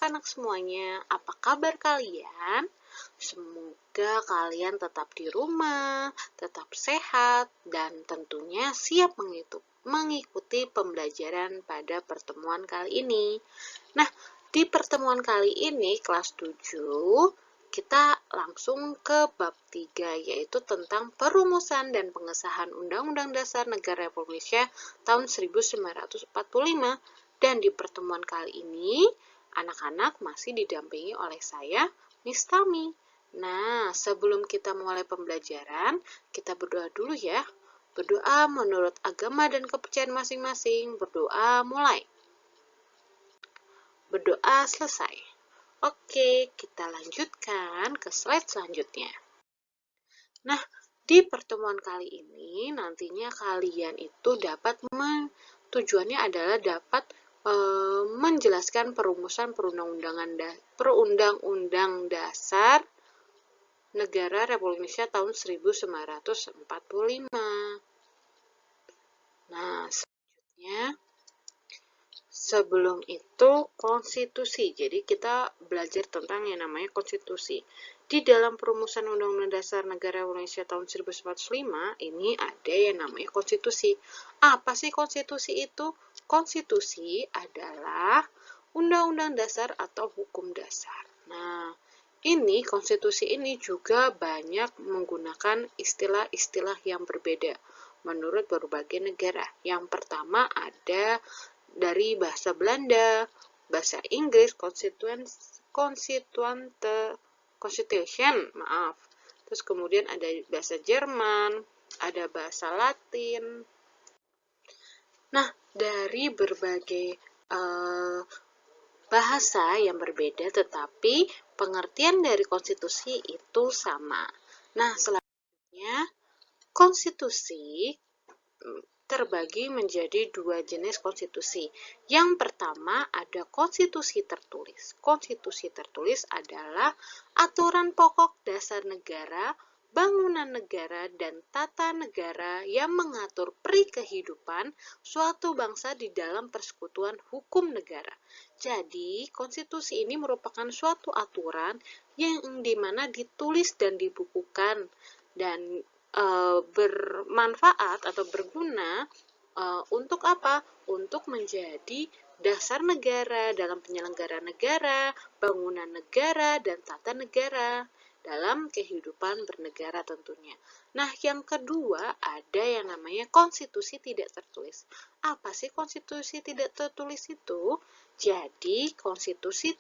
anak-anak semuanya, apa kabar kalian? Semoga kalian tetap di rumah, tetap sehat, dan tentunya siap mengikuti pembelajaran pada pertemuan kali ini. Nah, di pertemuan kali ini, kelas 7, kita langsung ke bab 3, yaitu tentang perumusan dan pengesahan Undang-Undang Dasar Negara Republik Indonesia tahun 1945. Dan di pertemuan kali ini, anak-anak masih didampingi oleh saya, Miss Tami. Nah, sebelum kita mulai pembelajaran, kita berdoa dulu ya. Berdoa menurut agama dan kepercayaan masing-masing. Berdoa mulai. Berdoa selesai. Oke, kita lanjutkan ke slide selanjutnya. Nah, di pertemuan kali ini nantinya kalian itu dapat tujuannya adalah dapat menjelaskan perumusan perundang-undang dasar Negara Republik Indonesia tahun 1945. Nah, selanjutnya sebelum itu konstitusi. Jadi kita belajar tentang yang namanya konstitusi. Di dalam perumusan Undang-Undang Dasar Negara Indonesia tahun 1945 ini ada yang namanya konstitusi. Apa sih konstitusi itu? Konstitusi adalah undang-undang dasar atau hukum dasar. Nah, ini konstitusi ini juga banyak menggunakan istilah-istilah yang berbeda menurut berbagai negara. Yang pertama ada dari bahasa Belanda, bahasa Inggris, Constitution, Terus kemudian ada bahasa Jerman, ada bahasa Latin. Nah, dari berbagai bahasa yang berbeda, tetapi pengertian dari konstitusi itu sama. Nah, selanjutnya konstitusi terbagi menjadi dua jenis konstitusi. Yang pertama ada konstitusi tertulis. Konstitusi tertulis adalah aturan pokok dasar negara, bangunan negara, dan tata negara yang mengatur kehidupan suatu bangsa di dalam persekutuan hukum negara. Jadi, konstitusi ini merupakan suatu aturan yang dimana ditulis dan dibukukan dan bermanfaat atau berguna untuk apa? Untuk menjadi dasar negara dalam penyelenggaraan negara, bangunan negara, dan tata negara dalam kehidupan bernegara tentunya. Nah, yang kedua ada yang namanya konstitusi tidak tertulis. Apa sih konstitusi tidak tertulis itu? Jadi, konstitusi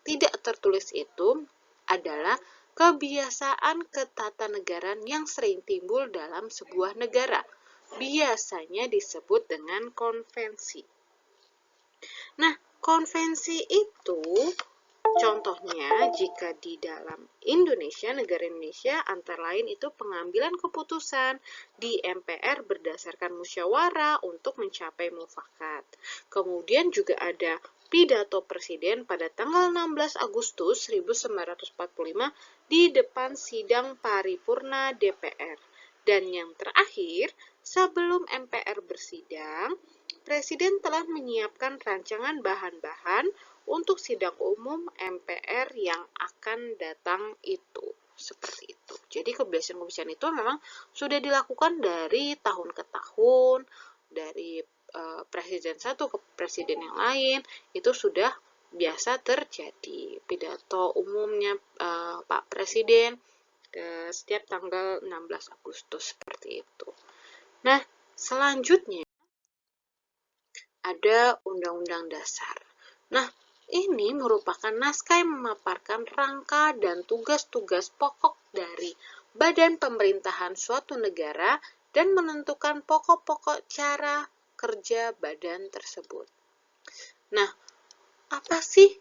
tidak tertulis itu adalah kebiasaan ketatanegaraan yang sering timbul dalam sebuah negara. Biasanya disebut dengan konvensi. Nah, konvensi itu contohnya jika di dalam Indonesia, negara Indonesia, antara lain itu pengambilan keputusan di MPR berdasarkan musyawarah untuk mencapai mufakat. Kemudian juga ada pidato presiden pada tanggal 16 Agustus 1945 di depan sidang paripurna DPR. Dan yang terakhir, sebelum MPR bersidang, Presiden telah menyiapkan rancangan bahan-bahan untuk sidang umum MPR yang akan datang itu. Seperti itu. Jadi kebiasaan-kebiasaan itu memang sudah dilakukan dari tahun ke tahun, dari presiden satu ke presiden yang lain, itu sudah biasa terjadi. Pidato umumnya Pak Presiden setiap tanggal 16 Agustus seperti itu. Nah, selanjutnya ada Undang-Undang Dasar. Nah, ini merupakan naskah yang memaparkan rangka dan tugas-tugas pokok dari badan pemerintahan suatu negara dan menentukan pokok-pokok cara kerja badan tersebut. Nah, apa sih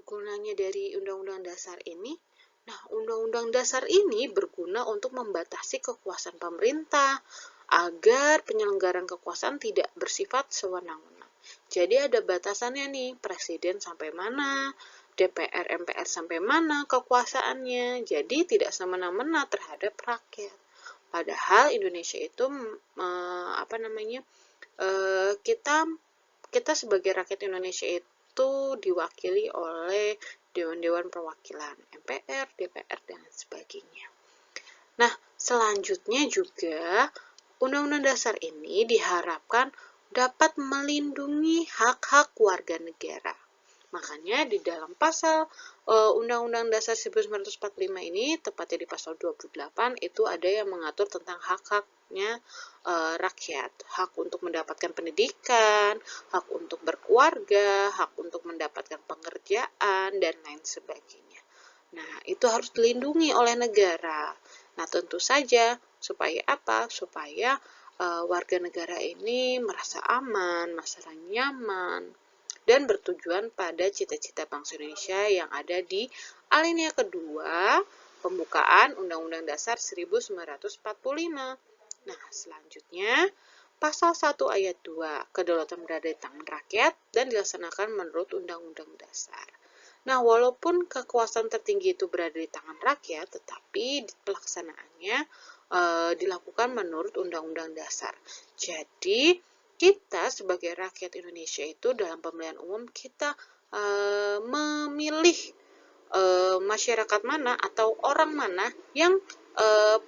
gunanya dari Undang-Undang Dasar ini? Nah, Undang-Undang Dasar ini berguna untuk membatasi kekuasaan pemerintah agar penyelenggaraan kekuasaan tidak bersifat sewenang-wenang. Jadi ada batasannya nih, presiden sampai mana, DPR, MPR sampai mana kekuasaannya. Jadi tidak semena-mena terhadap rakyat. Padahal Indonesia itu kita sebagai rakyat Indonesia itu itu diwakili oleh Dewan-Dewan Perwakilan, MPR, DPR, dan sebagainya. Nah, selanjutnya juga Undang-Undang Dasar ini diharapkan dapat melindungi hak-hak warga negara. Makanya di dalam pasal Undang-Undang Dasar 1945 ini, tepatnya di pasal 28, itu ada yang mengatur tentang hak-haknya rakyat. Hak untuk mendapatkan pendidikan, hak untuk berkeluarga, hak untuk mendapatkan pekerjaan, dan lain sebagainya. Nah, itu harus dilindungi oleh negara. Nah, tentu saja, supaya apa? Supaya warga negara ini merasa aman, merasa nyaman, dan bertujuan pada cita-cita bangsa Indonesia yang ada di alinea kedua pembukaan Undang-Undang Dasar 1945. Nah, selanjutnya pasal 1 ayat 2, kedaulatan berada di tangan rakyat dan dilaksanakan menurut Undang-Undang Dasar. Nah, walaupun kekuasaan tertinggi itu berada di tangan rakyat, tetapi pelaksanaannya dilakukan menurut Undang-Undang Dasar. Jadi, kita sebagai rakyat Indonesia itu dalam pemilihan umum kita memilih masyarakat mana atau orang mana yang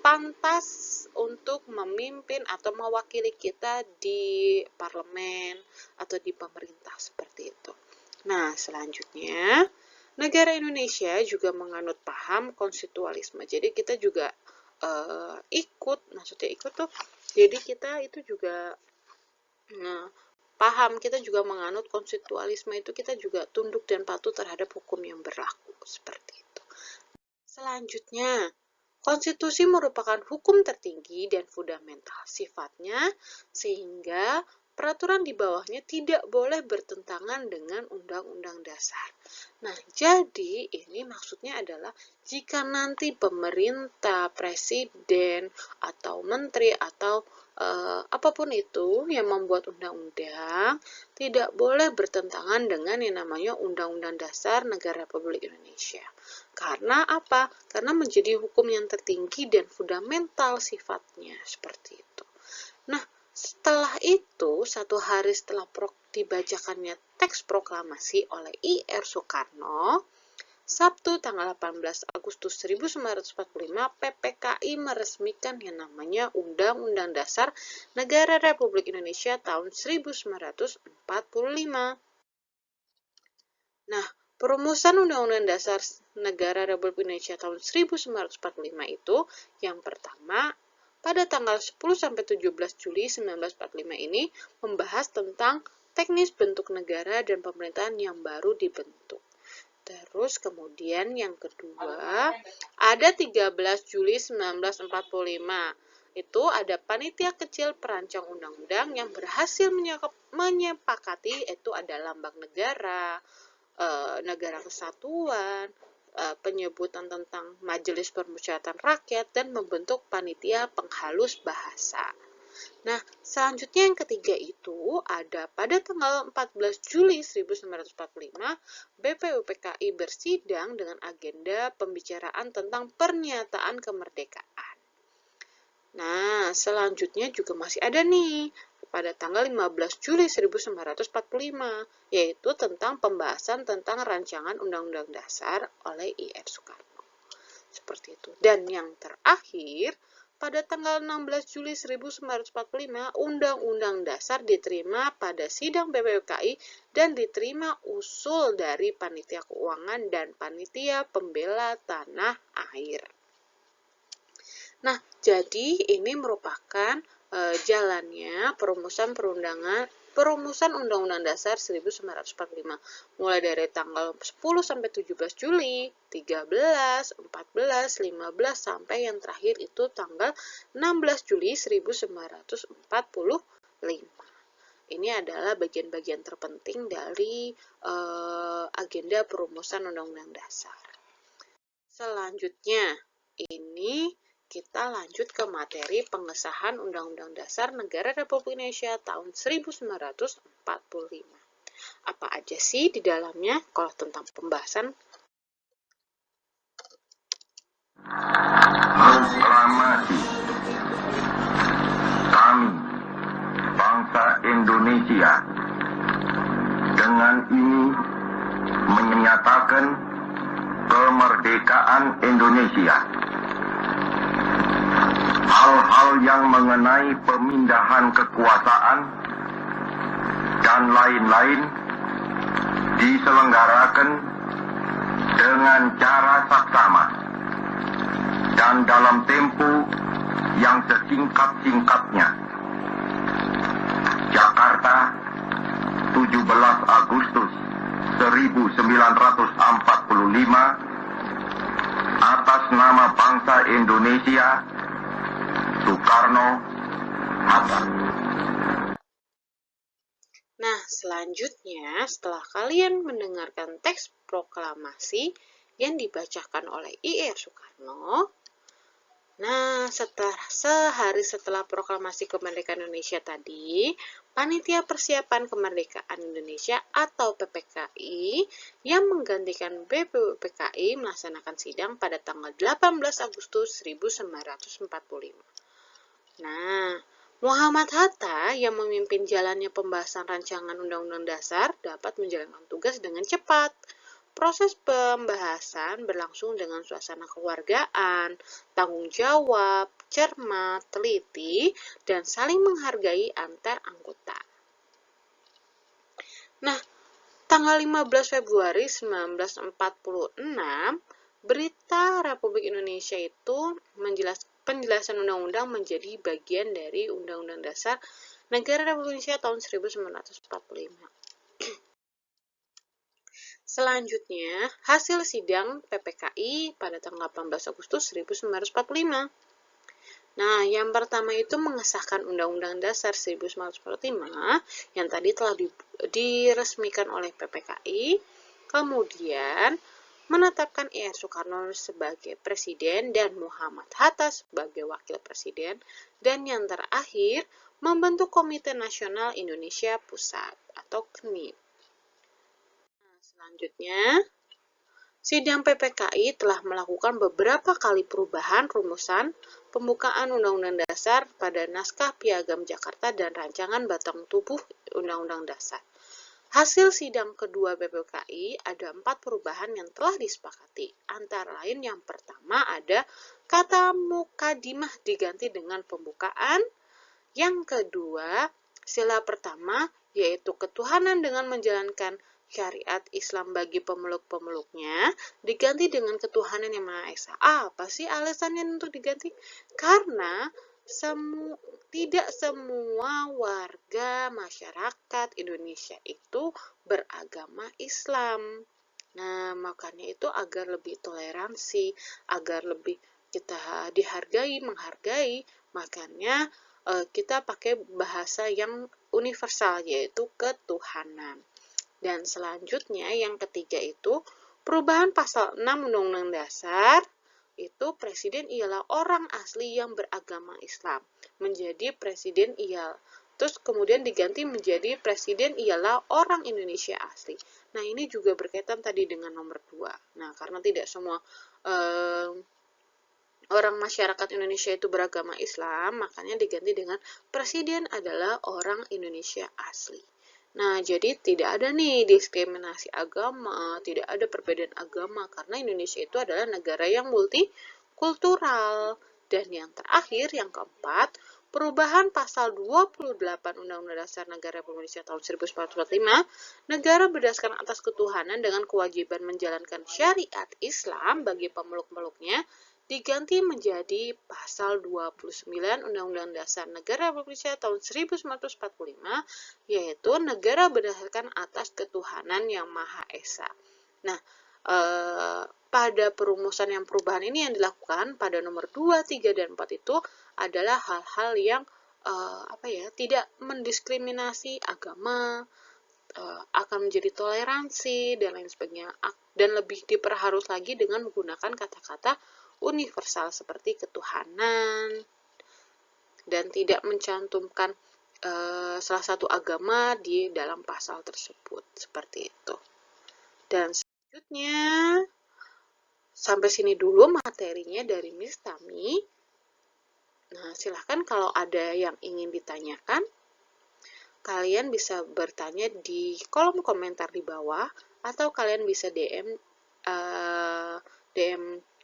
pantas untuk memimpin atau mewakili kita di parlemen atau di pemerintah seperti itu. Nah, selanjutnya negara Indonesia juga menganut paham konstitualisme. Jadi kita juga maksudnya ikut tuh. Jadi kita itu juga paham, kita juga menganut konstitualisme, itu kita juga tunduk dan patuh terhadap hukum yang berlaku, seperti itu. Selanjutnya, konstitusi merupakan hukum tertinggi dan fundamental sifatnya, sehingga peraturan di bawahnya tidak boleh bertentangan dengan Undang-Undang Dasar. Nah, jadi ini maksudnya adalah jika nanti pemerintah, presiden, atau menteri, atau apapun itu yang membuat undang-undang, tidak boleh bertentangan dengan yang namanya Undang-Undang Dasar Negara Republik Indonesia. Karena apa? Karena menjadi hukum yang tertinggi dan fundamental sifatnya, seperti itu. Nah, setelah itu, 1 hari setelah dibacakannya teks proklamasi oleh I.R. Soekarno, Sabtu tanggal 18 Agustus 1945, PPKI meresmikan yang namanya Undang-Undang Dasar Negara Republik Indonesia tahun 1945. Nah, perumusan Undang-Undang Dasar Negara Republik Indonesia tahun 1945 itu yang pertama, pada tanggal 10-17 Juli 1945 ini membahas tentang teknis bentuk negara dan pemerintahan yang baru dibentuk. Terus kemudian yang kedua, ada 13 Juli 1945. Itu ada panitia kecil perancang undang-undang yang berhasil menyepakati, itu ada lambang negara, negara kesatuan, penyebutan tentang Majelis Permusyawaratan Rakyat, dan membentuk panitia penghalus bahasa. Nah, selanjutnya yang ketiga itu ada pada tanggal 14 Juli 1945, BPUPKI bersidang dengan agenda pembicaraan tentang pernyataan kemerdekaan. Nah, selanjutnya juga masih ada nih, pada tanggal 15 Juli 1945, yaitu tentang pembahasan tentang rancangan Undang-Undang Dasar oleh I.R. Soekarno. Seperti itu. Dan yang terakhir, pada tanggal 16 Juli 1945, Undang-Undang Dasar diterima pada sidang BPUPKI dan diterima usul dari Panitia Keuangan dan Panitia Pembela Tanah Air. Nah, jadi ini merupakan jalannya perumusan Undang-Undang Dasar 1945, mulai dari tanggal 10 sampai 17 Juli, 13, 14, 15, sampai yang terakhir itu tanggal 16 Juli 1945. Ini adalah bagian-bagian terpenting dari agenda perumusan Undang-Undang Dasar. Selanjutnya, ini kita lanjut ke materi pengesahan Undang-Undang Dasar Negara Republik Indonesia tahun 1945. Apa aja sih di dalamnya kalau tentang pembahasan? Proklamasi. Kami, bangsa Indonesia, dengan ini menyatakan kemerdekaan Indonesia. Hal-hal yang mengenai pemindahan kekuasaan dan lain-lain diselenggarakan dengan cara saksama dan dalam tempo yang sesingkat-singkatnya. Jakarta, 17 Agustus 1945, atas nama bangsa Indonesia, Soekarno-Hatta. Nah, selanjutnya setelah kalian mendengarkan teks proklamasi yang dibacakan oleh I.R. Soekarno, nah sehari setelah proklamasi kemerdekaan Indonesia tadi, Panitia Persiapan Kemerdekaan Indonesia atau PPKI yang menggantikan BPUPKI melaksanakan sidang pada tanggal 18 Agustus 1945. Nah, Muhammad Hatta yang memimpin jalannya pembahasan rancangan Undang-Undang Dasar dapat menjalankan tugas dengan cepat. Proses pembahasan berlangsung dengan suasana kekeluargaan, tanggung jawab, cermat, teliti, dan saling menghargai antar anggota. Nah, tanggal 15 Februari 1946, Berita Republik Indonesia itu penjelasan undang-undang menjadi bagian dari Undang-Undang Dasar Negara Republik Indonesia tahun 1945. Selanjutnya, hasil sidang PPKI pada tanggal 18 Agustus 1945. Nah, yang pertama itu mengesahkan Undang-Undang Dasar 1945 yang tadi telah diresmikan oleh PPKI, kemudian menetapkan I.R. Soekarno sebagai Presiden dan Muhammad Hatta sebagai Wakil Presiden, dan yang terakhir membentuk Komite Nasional Indonesia Pusat atau KNIP. Selanjutnya, sidang PPKI telah melakukan beberapa kali perubahan rumusan pembukaan Undang-Undang Dasar pada Naskah Piagam Jakarta dan Rancangan Batang Tubuh Undang-Undang Dasar. Hasil sidang kedua PPKI ada 4 perubahan yang telah disepakati. Antara lain yang pertama ada kata mukadimah diganti dengan pembukaan. Yang kedua, sila pertama yaitu ketuhanan dengan menjalankan syariat Islam bagi pemeluk-pemeluknya diganti dengan ketuhanan yang Maha Esa. Apa sih alasannya untuk diganti? Karena tidak semua warga masyarakat Indonesia itu beragama Islam. Nah, makanya itu agar lebih toleransi, agar lebih kita menghargai, makanya kita pakai bahasa yang universal, yaitu ketuhanan. Dan selanjutnya yang ketiga itu perubahan pasal 6 Undang-Undang Dasar, itu presiden ialah orang asli yang beragama Islam, menjadi presiden terus kemudian diganti menjadi presiden ialah orang Indonesia asli. Nah, ini juga berkaitan tadi dengan nomor 2. Nah, karena tidak semua orang masyarakat Indonesia itu beragama Islam, makanya diganti dengan presiden adalah orang Indonesia asli. Nah, jadi tidak ada nih diskriminasi agama, tidak ada perbedaan agama, karena Indonesia itu adalah negara yang multikultural. Dan yang terakhir, yang keempat, perubahan pasal 28 Undang-Undang Dasar Negara Republik Indonesia tahun 1945, negara berdasarkan atas ketuhanan dengan kewajiban menjalankan syariat Islam bagi pemeluk-pemeluknya, diganti menjadi pasal 29 Undang-Undang Dasar Negara Republik Indonesia tahun 1945, yaitu negara berdasarkan atas ketuhanan yang Maha Esa. Nah, pada perumusan yang perubahan ini yang dilakukan pada nomor 2, 3, dan 4 itu adalah hal-hal yang tidak mendiskriminasi agama, akan menjadi toleransi, dan lain sebagainya, dan lebih diperharus lagi dengan menggunakan kata-kata universal seperti ketuhanan, dan tidak mencantumkan salah satu agama di dalam pasal tersebut, seperti itu. Dan selanjutnya, sampai sini dulu materinya dari Miss Tami. Nah, silahkan kalau ada yang ingin ditanyakan, kalian bisa bertanya di kolom komentar di bawah, atau kalian bisa DM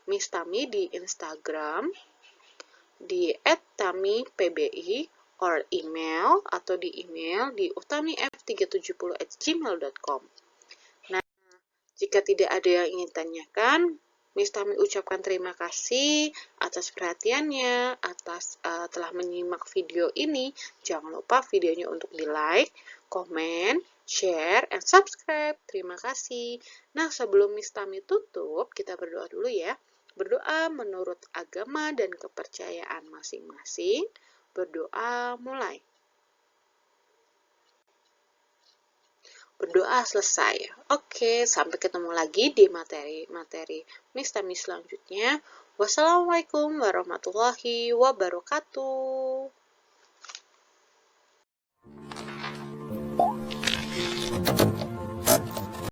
Miss Tami di Instagram di @tamipbi or email atau di email di utamif370@gmail.com. Nah, jika tidak ada yang ingin tanyakan, Miss Tami ucapkan terima kasih atas perhatiannya, atas telah menyimak video ini. Jangan lupa videonya untuk di-like, komen, share, and subscribe. Terima kasih. Nah, sebelum Miss Tami tutup, kita berdoa dulu ya. Berdoa menurut agama dan kepercayaan masing-masing. Berdoa mulai. Berdoa selesai. Oke, sampai ketemu lagi di materi Miss Tami selanjutnya. Wassalamualaikum warahmatullahi wabarakatuh.